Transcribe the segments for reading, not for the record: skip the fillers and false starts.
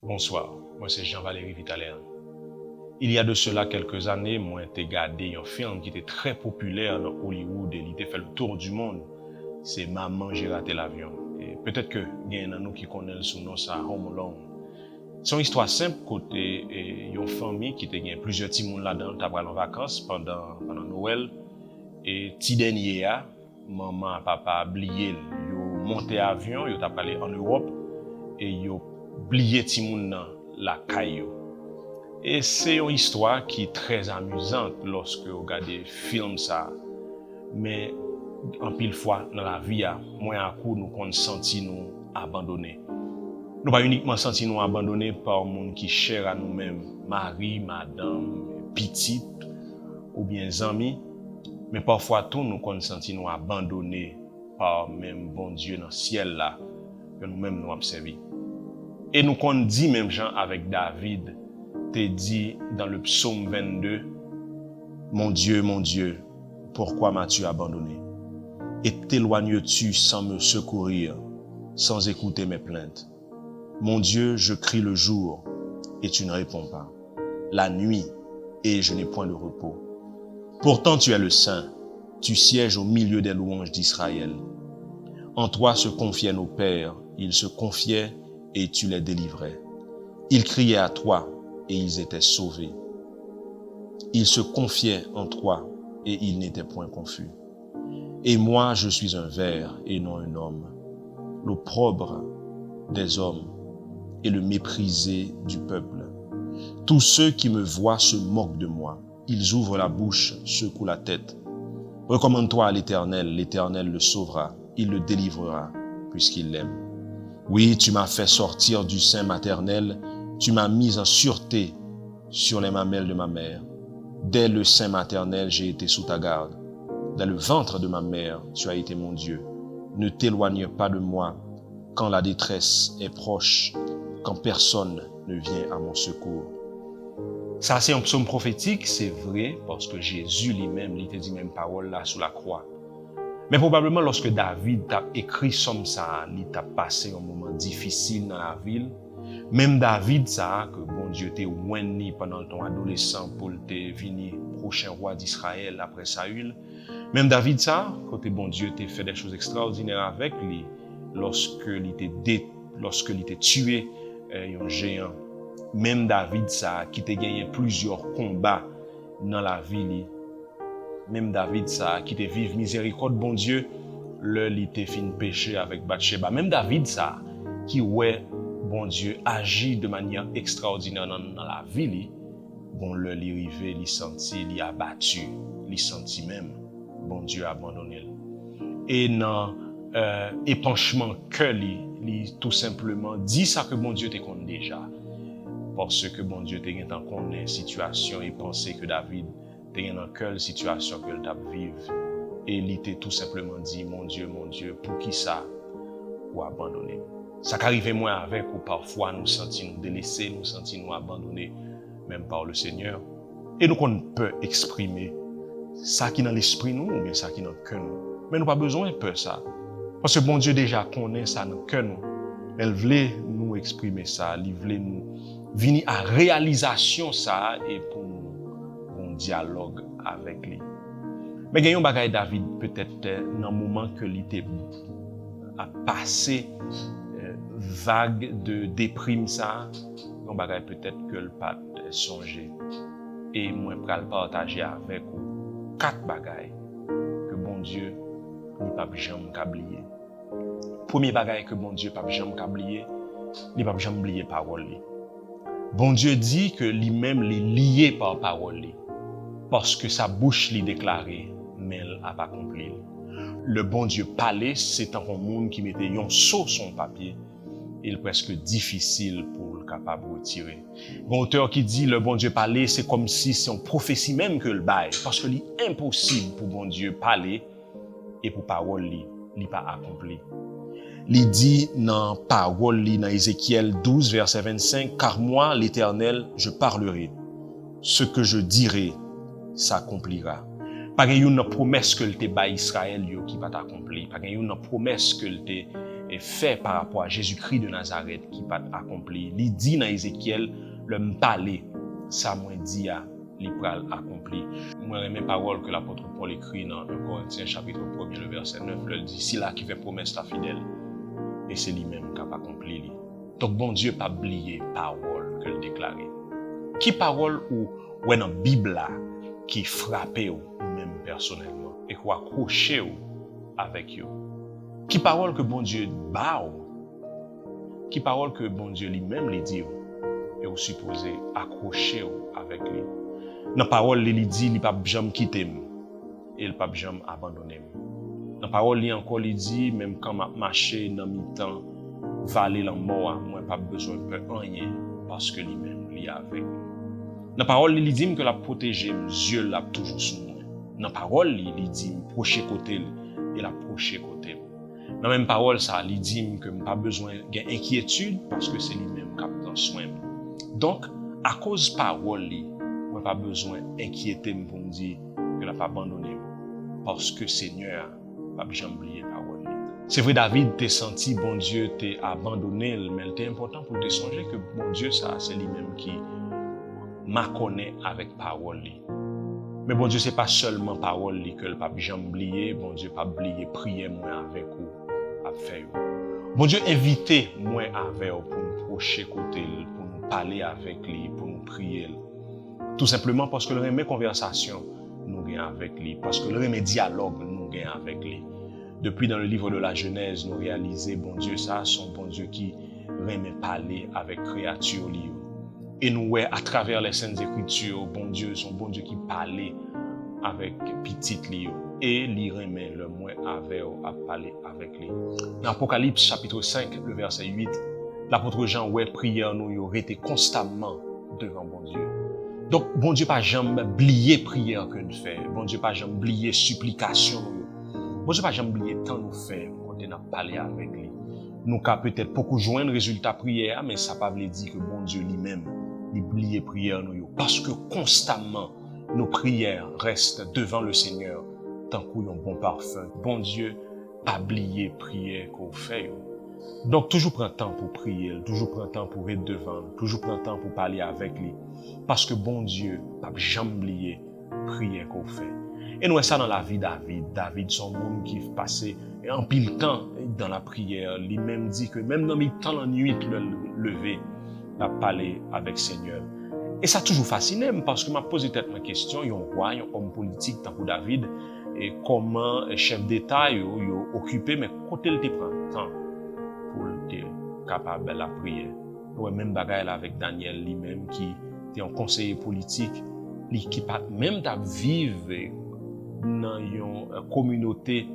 Bonsoir, moi c'est Jean-Valéry Vitalian. Il y a de cela quelques années, moi j'ai regardé un film qui était très populaire dans Hollywood et il était fait le tour du monde. C'est Maman, j'ai raté l'avion. Et peut-être que il y en a nous qui connaissent son nom, ça Home Alone. C'est une histoire simple côté une famille qui était plusieurs petits monde là-dedans, qui en vacances pendant Noël et petit dernier maman papa oublié, yo monté avion, yo t'a allé en Europe et yo oublié petit monde dans la caillou. Et c'est une histoire qui est très amusante lorsque vous regardez film ça. Mais en pile fois dans la vie, moi à coup nous qu'on senti nous abandonnés. Nous pas uniquement senti nous abandonnés par monde qui cher à nous-mêmes, mari, madame, petite ou bien amis, mais parfois tout nous qu'on senti nous abandonnés par même bon Dieu dans le ciel là que nous-mêmes nous observons. Et nous qu'on dit même Jean avec David t'es dit dans le psaume 22, mon Dieu, pourquoi m'as-tu abandonné? Et t'éloignes-tu sans me secourir, sans écouter mes plaintes? Mon Dieu, je crie le jour et tu ne réponds pas. La nuit et je n'ai point de repos. Pourtant tu es le Saint, tu sièges au milieu des louanges d'Israël. En toi se confiaient nos pères, ils se confiaient et tu les délivrais. Ils criaient à toi et ils étaient sauvés. Ils se confiaient en toi et ils n'étaient point confus. Et moi, je suis un ver et non un homme, l'opprobre des hommes et le méprisé du peuple. Tous ceux qui me voient se moquent de moi. Ils ouvrent la bouche, secouent la tête. Recommande-toi à l'Éternel, l'Éternel le sauvera, il le délivrera, puisqu'il l'aime. Oui, tu m'as fait sortir du sein maternel, tu m'as mis en sûreté sur les mamelles de ma mère. Dès le sein maternel, j'ai été sous ta garde. Dans le ventre de ma mère, tu as été mon Dieu. Ne t'éloigne pas de moi quand la détresse est proche, quand personne ne vient à mon secours. Ça, c'est un psaume prophétique, c'est vrai, parce que Jésus lui-même, il t'a dit même parole là sous la croix. Mais probablement, lorsque David t'a écrit comme ça, il t'a passé un moment difficile dans la ville. Même David, ça, que bon Dieu t'est ouvert pendant ton adolescent pour te venir prochain roi d'Israël après Saül. Même David, ça, côté bon Dieu t'est fait des choses extraordinaires avec lui, lorsque il était tué un géant. Même David, ça, qui t'a gagné plusieurs combats dans la vie. Même David, ça, qui t'a vive miséricorde, bon Dieu, il t'a fin péché avec Bathsheba. Même David, ça, qui ouais, bon Dieu, agit de manière extraordinaire dans la vie, bon, il arrivé, il senti, il abattu, il senti même, bon Dieu abandonné. Et dans épanchement que il tout simplement dit ça que bon Dieu te connaît déjà. Parce que bon Dieu te dans connaît situation et pensait que David te dans quelle situation que t'a vivre. Et il t'a tout simplement dit, mon Dieu, pour qui ça ou abandonner? Ça qu'arrive moi avec ou parfois nous sentons nous délaissés, nous sentons nous abandonnés, même par le Seigneur. Et nous qu'on peut exprimer ça qui est dans l'esprit nous ou bien ça qui est dans le cœur nous. Mais nous pas besoin de peur ça. Parce que bon Dieu déjà connaît ça dans le cœur nous. Elle voulait nous exprimer ça, elle voulait nous venir à réalisation ça et pour nous un dialogue avec lui. Mais gagnons bagaille David peut-être dans le moment que il a passé vague de déprime ça, on bagaille peut-être que le pas songer. Et moi pral partager avec vous 4 bagailles que bon Dieu ni pas jamais oublier. Premier bagaille que bon Dieu pas jamais oublier, il pas jamais oublier parole li. Bon Dieu dit que lui-même les lié par parole li, parce que sa bouche li déclaré, mais elle a pas accompli. Le bon Dieu parlait, c'est un monde qui mettait un saut son papier. Il est presque difficile pour le capable de retirer. Bon auteur qui dit le bon Dieu parlait, c'est comme si c'est une prophétie même que le bail, parce que c'est impossible pour bon Dieu parler et pour parole li pas accompli. Il dit dans parole li dans Ézéchiel 12 verset 25, car moi l'Éternel je parlerai, ce que je dirai s'accomplira. Pas une promesse que le te ba Israël yo qui va t'accomplir, pas une promesse que le te et fait par rapport à Jésus-Christ de Nazareth qui pas accompli. Il dit dans Ézéchiel, le m'parler, ça moi dit à l'ipral accompli. Moi j'aime les paroles que l'apôtre Paul écrit dans 1 Corinthiens chapitre 1er, le verset 9, il dit, si là qui fait promesse la fidèle, et c'est lui-même qui a accompli. Donc bon Dieu pas oublié parole que le déclaré. Qui parole ou dans la Bible là, qui frappe ou même personnellement, et qui accroche avec vous. Qui parole que bon Dieu bat ou, qui parole que bon Dieu lui-même les dit et vous supposez accrocher avec lui. Dans la parole, il dit, il ne peut jamais quitter et il ne peut jamais abandonner. Dans la parole, il encore dit, même quand je marche dans le temps, valer la mort, moi, pas besoin de rien parce que lui-même, il est avec moi. Dans la parole, il dit que la protéger, Dieu l'a toujours sous moi. Dans la parole, il dit, proche côté et la proche côté. Dans la même parole, ça, il dit que je n'ai pas besoin d'inquiétude parce que c'est lui-même qui prend soin. Donc, à cause de parole, je n'ai pas besoin d'inquiéter pour me dire que je n'ai pas abandonné. Parce que Seigneur n'a pas jamais oublié parole. C'est vrai, David t'a senti, bon Dieu t'a abandonné, mais c'est important pour te songer que bon Dieu, ça, c'est lui-même qui m'a connaît avec parole. Mais bon Dieu, c'est pas seulement parole que le pape jamais oublié, bon Dieu pas oublié prier moi avec vous à faire. Bon Dieu inviter moi avec vous pour nous procher côté, pour nous parler avec lui, pour nous prier. Tout simplement parce que le remet conversation nous gagne avec lui, parce que le remet dialogue nous gagne avec lui. Depuis dans le livre de la Genèse, nous réalisons bon Dieu ça, son bon Dieu qui remet parler avec créature lui. Et nous, à travers les Saintes Écritures, bon Dieu, son bon Dieu qui parlait avec petite Léo. Et il remet le moins avec à parler avec lui. Dans Apocalypse chapitre 5, le verset 8, l'apôtre Jean, prière nous été constamment devant bon Dieu. Donc, bon Dieu pas jamais oublié prière que nous faisons. Bon Dieu pas jamais oublié supplication. Bon Dieu pas jamais oublié temps nous faire quand on a parlé avec lui. Nous avons peut-être beaucoup joindre résultat prière, mais ça ne veut pas dire que bon Dieu lui-même oublier prière nous. Parce que constamment, nos prières restent devant le Seigneur tant qu'on a un bon parfum. Bon Dieu, pas oublier prière qu'on fait. Donc, toujours prendre temps pour prier, toujours prendre temps pour être devant, toujours prendre temps pour parler avec lui. Parce que bon Dieu, pas jamais oublier prière qu'on fait. Et nous, ça dans la vie de David. David, son monde qui passait en pile temps dans la prière. Lui-même dit que même dans le temps la nuit, le lever, à parler avec le Seigneur. Et ça a toujours fasciné parce que m'a posé peut-être ma question, il y a un roi, il y a un homme politique tant que David, et comment chef d'État il occupé, mais côté il te prend temps pour être capable de la prière. Ouais, même bagaille avec Daniel lui-même qui était un conseiller politique, qui pas même vivre dans une communauté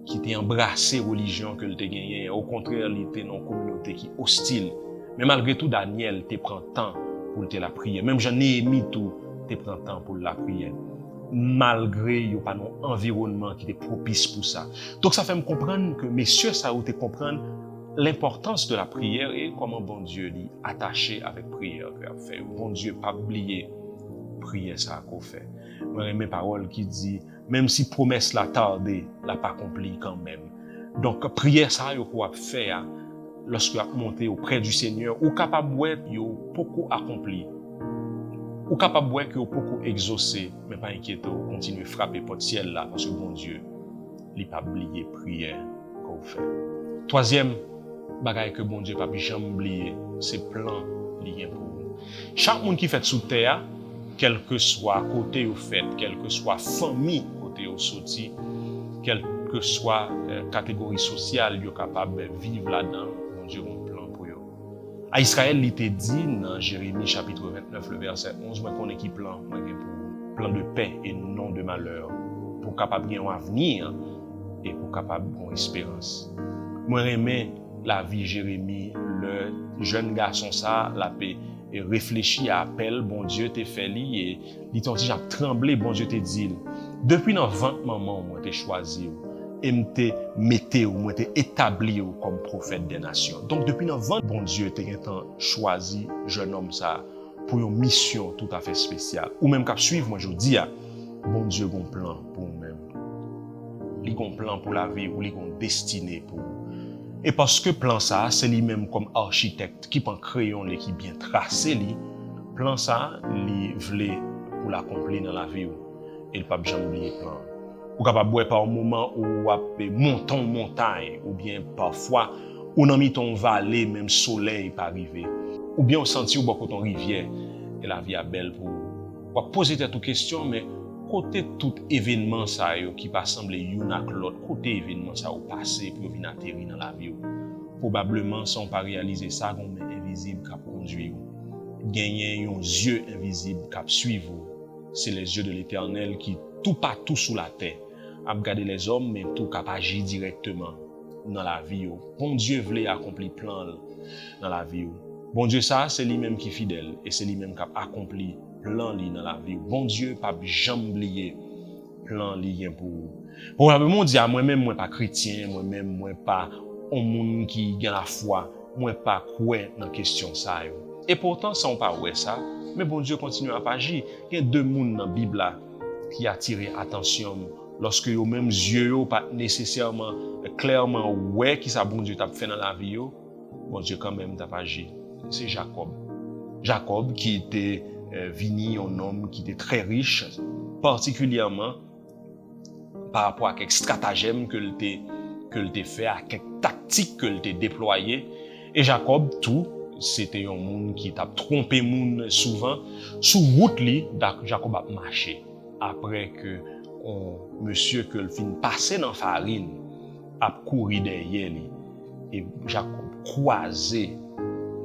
qui était embrassée religion que il était gagné. Au contraire, il était dans une communauté qui hostile. Mais malgré tout, Daniel te prend temps pour te la prière. Même Néhémie tout te prend temps pour la prière. Malgré il n'y a pas un environnement qui est propice pour ça. Donc ça fait me comprendre que messieurs, ça vous te comprendre l'importance de la prière et comment bon Dieu est attaché avec prière qu'il a fait. Bon Dieu pas oublier prière ça qu'on fait. Moi mes paroles qui dit même si promesse la tardée, la pas accomplie quand même. Donc prière ça yo quoi faire lorsque vous montez auprès du Seigneur, ou capable de beaucoup accompli, ou capable de beaucoup exaucé, mais pas inquiété, continuer à frapper pour le ciel là, parce que bon Dieu, il n'a pas oublié prière qu'on fait. Troisième bagaille que bon Dieu n'a pas jamais oublié, c'est plan lié pour vous. Chaque monde qui fait sous terre, quel que soit côté où fait, quelle que soit famille côté où sorti, quelle que soit catégorie sociale, vous êtes capable de vivre là-dedans. Dieu a un plan pour eux. À Israël, il était dit dans Jérémie chapitre 29, le verset 11, moi qu'on équipe plan, moi pour plan de paix et non de malheur, pour capable bien un avenir et pour capable une espérance. Moi j'aime la vie Jérémie, le jeune garçon ça, la paix et réfléchit à appel, bon Dieu t'a fait li et il t'a dit tremblé, bon Dieu t'a dit depuis dans 20 maman moi t'ai choisi. Et m'te metté ou m'te établi comme prophète des nations. Donc depuis dans 20 bon Dieu t'es choisi jeune homme ça pour une mission tout à fait spéciale. Ou même qu'à suivre moi je dis bon Dieu a un plan pour vous-même. Il a un plan pour la vie ou il a une destinée pour vous. Et parce que plan ça, c'est lui-même comme architecte qui prend crayon li qui bien tracé li, plan ça, li vle pour l'accomplir dans la vie ou. Et le pas jamais oublier plan. Ou capable boire par un moment où monton montagne ou bien parfois ou dans mi ton vallée même soleil pas arrivé. Ou bien on senti ou beaucoup ton rivière et la vie est belle pour ou poser toute question mais côté tout événement ça yo qui pas sembler yon ak l'autre côté événement ça ou passé pour venir atterrir dans la vie ou. Probablement sans pas réaliser ça qu'on est invisible qui conduit ou. Gagner un yeux invisible qui suivre ou. C'est les yeux de l'Éternel qui tout partout sous la terre a regarder les hommes mais tout capable agir directement dans la vie. Bon Dieu voulait accomplir plan dans la vie. Bon Dieu ça c'est lui-même qui est fidèle et c'est lui-même qui a accompli plan dans la vie. Bon Dieu pas jamais oublier plan li pour. Probablement dire moi-même moi pas chrétien, moi-même moi pas un monde qui a la foi, moi pas croire dans question ça. Et pourtant ça on pas ouais ça. Mais bon Dieu continue à agir. Il y a deux mondes dans la Bible là, qui attirent attention lorsque yo même yeux yo pas nécessairement clairement ouais qui ça bon Dieu t'a fait dans la vie yo. Bon Dieu quand même t'a agi. C'est Jacob. Jacob qui était vini un homme qui était très riche, particulièrement par rapport à quelques stratagèmes que il fait, à quelques tactiques que il déployé. Et Jacob tout c'était un monde qui t'a trompé monde souvent sous route li Jacob a marché après que monsieur que le fin passé dans farine a couru derrière lui et Jacob croisé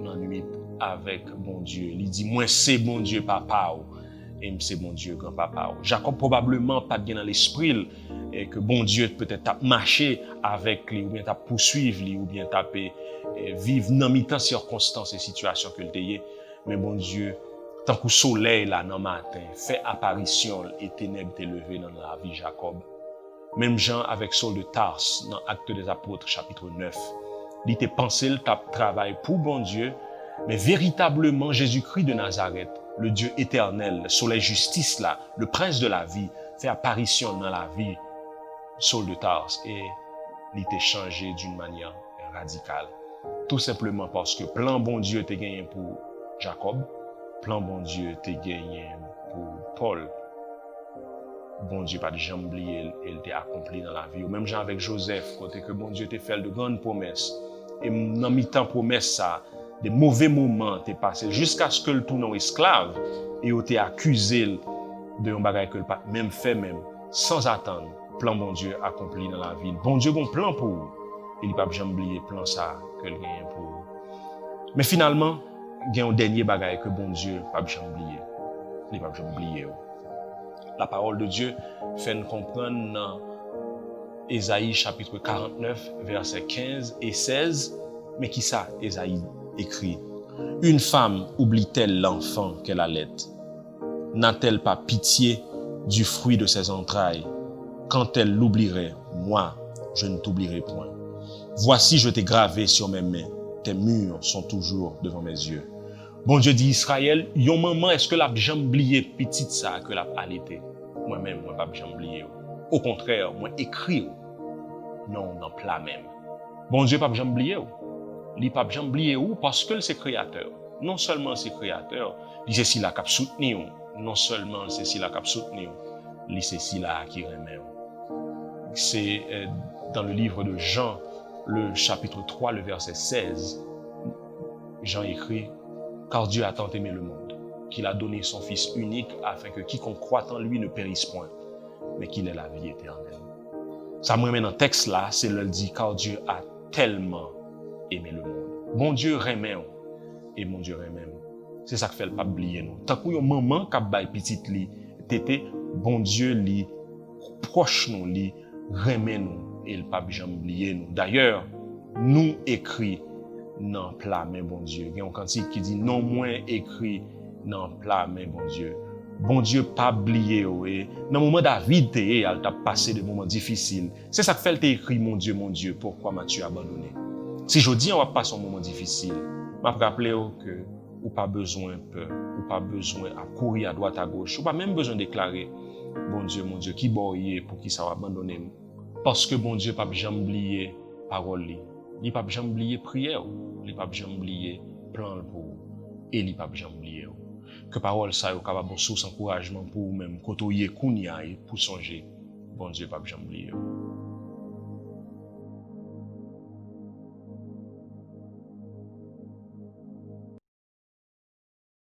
dans nuit avec bon Dieu il dit moi c'est bon Dieu papa et c'est bon Dieu grand papa Jacob probablement pas bien dans l'esprit et que bon Dieu peut-être t'a marché avec lui ou bien t'a poursuivre lui ou bien taper vivre dans mi-temps circonstances et situations que le mais bon Dieu tant que soleil là dans matin fait apparition et ténèbres t'est levé dans la vie Jacob même Jean avec Saul de Tarse dans Actes des Apôtres chapitre 9 il était pensé le travail pour bon Dieu mais véritablement Jésus-Christ de Nazareth le Dieu éternel le soleil justice là le prince de la vie fait apparition dans la vie Saul de Tarse et il était changé d'une manière radicale. Tout simplement parce que plan bon Dieu t'est gagné pour Jacob, plan bon Dieu t'est gagné pour Paul. Bon Dieu pas de jamais oublié, il t'est accompli dans la vie. Ou même genre avec Joseph, côté que bon Dieu t'est fait de grandes promesses. Et dans mi-temps promesse ça, des mauvais moments t'est passé jusqu'à ce que le tourne esclave et il t'est accusé de un bagage que le pas même fait même sans attendre. Plan bon Dieu accompli dans la vie. Bon Dieu a un plan pour vous. Il ne peut jamais oublier le plan ça que le gagne pour vous. Mais finalement, il y a un dernier bagage que bon Dieu ne peut jamais oublier. Il ne peut jamais oublier. La parole de Dieu fait nous comprendre dans Ésaïe chapitre 49, versets 15 et 16. Mais qui ça, Ésaïe écrit? Une femme oublie-t-elle l'enfant qu'elle allait? N'a-t-elle pas pitié du fruit de ses entrailles? Quand elle l'oublierait, moi, je ne t'oublierai point. Voici, je t'ai gravé sur mes mains. Tes murs sont toujours devant mes yeux. Bon Dieu dit Israël, yon maman, est-ce que l'a jamais oublié petite ça que l'a allaité? Moi-même, moi pas jamais oublié. Au contraire, moi écrit. Non, non plat même. Bon Dieu pas jamais oublié. Il pas jamais oublié parce que c'est créateur. Non seulement c'est créateur, il c'est là qui soutenu. Non seulement c'est là qui soutenu, il c'est là qui remet. C'est dans le livre de Jean, le chapitre 3, le verset 16. Jean écrit, car Dieu a tant aimé le monde, qu'il a donné son Fils unique afin que quiconque croit en lui ne périsse point, mais qu'il ait la vie éternelle. Ça me ramène dans le texte là, c'est le dit, car Dieu a tellement aimé le monde. Bon Dieu remet, et mon Dieu remet. C'est ça qui fait le pas oublier nous. Tant que maman qui a bail petite li, tété, bon Dieu li proche nous li remet nous et le pas jamais oublier nous. D'ailleurs, nous écrit dans plat mais bon Dieu. Il y a un cantique qui dit non moins écrit dans plat mais bon Dieu. Bon Dieu pas oublié et dans le moment David elle t'a passé des moments difficiles. C'est ça que fait écrit mon Dieu, pourquoi m'as-tu abandonné? Si je dis on va passer un moment difficile, m'a rappelé que ou pas besoin peur, ou pas besoin à courir à droite à gauche, ou pas même besoin de déclarer bon Dieu mon Dieu qui boyé pour qui ça va abandonner. Parce que bon Dieu pas jamais oublié parole li. li pa jamais oublier prière, li pa jamais oublier plan pour et li pa jamais oublier. Que parole ça yo capable source encouragement pour vous même côté kounya pour songer bon Dieu pas jamais oublier.